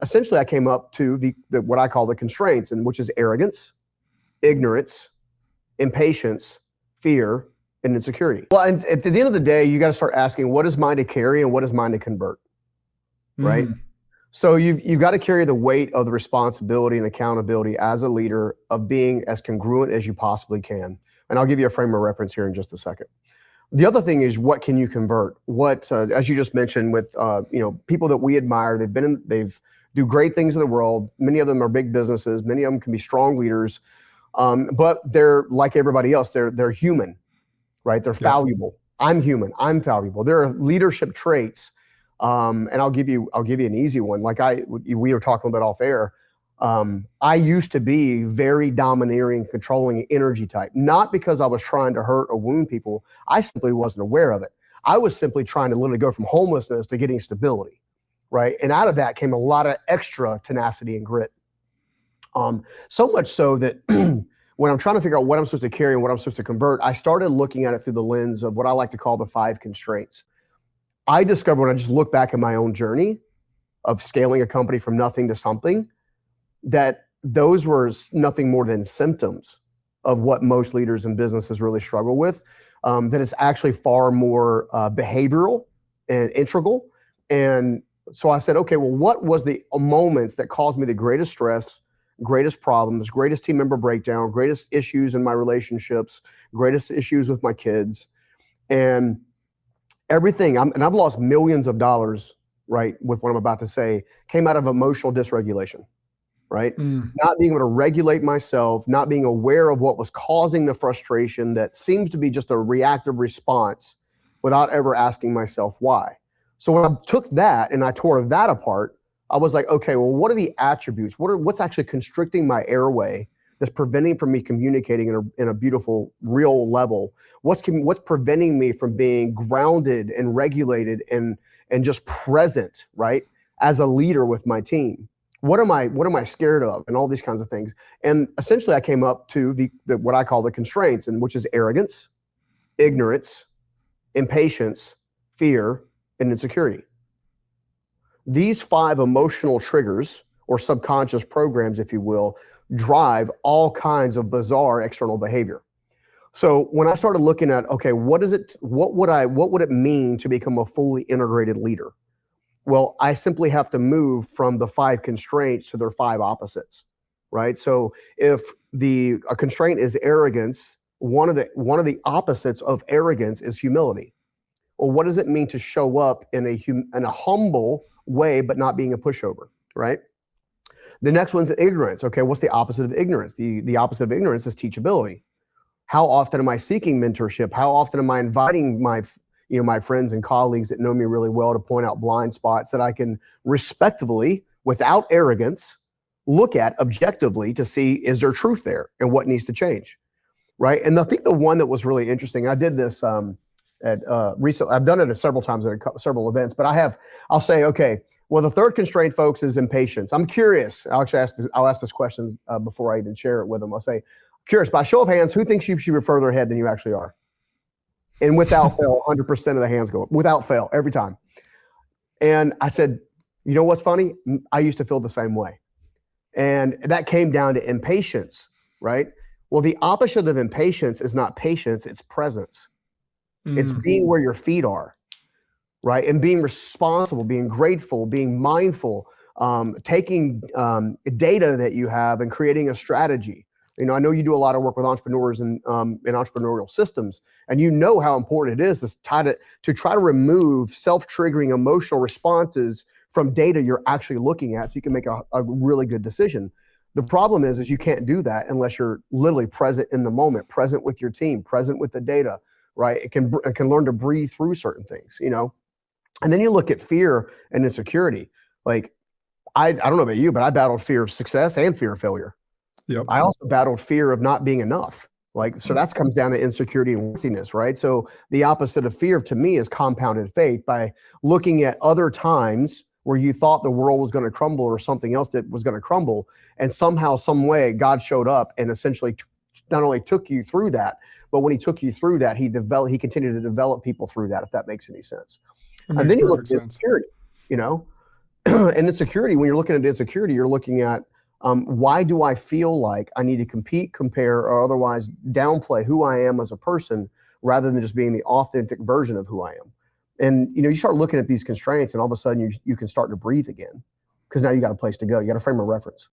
essentially I came up to the what I call the constraints, and which is arrogance, ignorance, impatience, fear, and insecurity. Well, and at the end of the day, you got to start asking, what is mine to carry and what is mine to convert, right? So you've got to carry the weight of the responsibility and accountability as a leader of being as congruent as you possibly can. And I'll give you a frame of reference here in just a second. The other thing is, what can you convert? What, as you just mentioned, with people that we admire, they've do great things in the world. Many of them are big businesses. Many of them can be strong leaders, but they're like everybody else. They're human, right? They're fallible. I'm human. I'm fallible. There are leadership traits, and I'll give you an easy one. Like we were talking about off air. I used to be very domineering, controlling energy type, not because I was trying to hurt or wound people. I simply wasn't aware of it. I was simply trying to literally go from homelessness to getting stability, right? And out of that came a lot of extra tenacity and grit. So much so that when I'm trying to figure out what I'm supposed to carry and what I'm supposed to convert, I started looking at it through the lens of what I like to call the 5 constraints. I discovered when I just look back at my own journey of scaling a company from nothing to something, that those were nothing more than symptoms of what most leaders and businesses really struggle with, that it's actually far more behavioral and integral. And so I said, okay, well, what was the moments that caused me the greatest stress, greatest problems, greatest team member breakdown, greatest issues in my relationships, greatest issues with my kids, and everything. And I've lost millions of dollars, right, with what I'm about to say, came out of emotional dysregulation. Right? Not being able to regulate myself, not being aware of what was causing the frustration that seems to be just a reactive response without ever asking myself why. So when I took that and I tore that apart, I was like, okay, well, what are the attributes? What's actually constricting my airway that's preventing from me communicating in a beautiful, real level? What's preventing me from being grounded and regulated and just present, right, as a leader with my team? What am I scared of, and all these kinds of things. And essentially I came up to the what I call the constraints, and which is arrogance, ignorance, impatience, fear, and insecurity. These 5 emotional triggers, or subconscious programs, if you will, drive all kinds of bizarre external behavior. So when I started looking at, okay, what would it mean to become a fully integrated leader? Well, I simply have to move from the 5 constraints to their 5 opposites, right? So if a constraint is arrogance, one of the opposites of arrogance is humility. Well, what does it mean to show up in a humble way, but not being a pushover, right? The next one's ignorance. Okay, what's the opposite of ignorance? The opposite of ignorance is teachability. How often am I seeking mentorship? How often am I inviting my friends and colleagues that know me really well to point out blind spots that I can respectfully, without arrogance, look at objectively to see, is there truth there and what needs to change, right? And I think the one that was really interesting, I did this recently, I've done it several times at several events, but I'll say, okay, well, the 3rd constraint, folks, is impatience. I'm curious. I'll ask this question before I even share it with them. I'll say, curious, by show of hands, who thinks you should be further ahead than you actually are? And without fail, 100% of the hands go up, without fail, every time. And I said, you know what's funny? I used to feel the same way. And that came down to impatience, right? Well, the opposite of impatience is not patience, it's presence. It's being where your feet are, right? And being responsible, being grateful, being mindful, taking data that you have and creating a strategy. I know you do a lot of work with entrepreneurs and in entrepreneurial systems, and you know how important it is to try to remove self-triggering emotional responses from data you're actually looking at so you can make a really good decision. The problem is you can't do that unless you're literally present in the moment, present with your team, present with the data, right? It can learn to breathe through certain things, And then you look at fear and insecurity. Like, I don't know about you, but I battled fear of success and fear of failure. Yep. I also battled fear of not being enough. So that comes down to insecurity and worthiness, right? So the opposite of fear to me is compounded faith, by looking at other times where you thought the world was going to crumble or something else that was going to crumble. And somehow, some way, God showed up and essentially not only took you through that, but when he took you through that, he continued to develop people through that, if that makes any sense. And then you look at insecurity, And insecurity, when you're looking at insecurity, you're looking at why do I feel like I need to compete, compare, or otherwise downplay who I am as a person rather than just being the authentic version of who I am. And you start looking at these constraints, and all of a sudden you can start to breathe again because now you got a place to go. You got a frame of reference.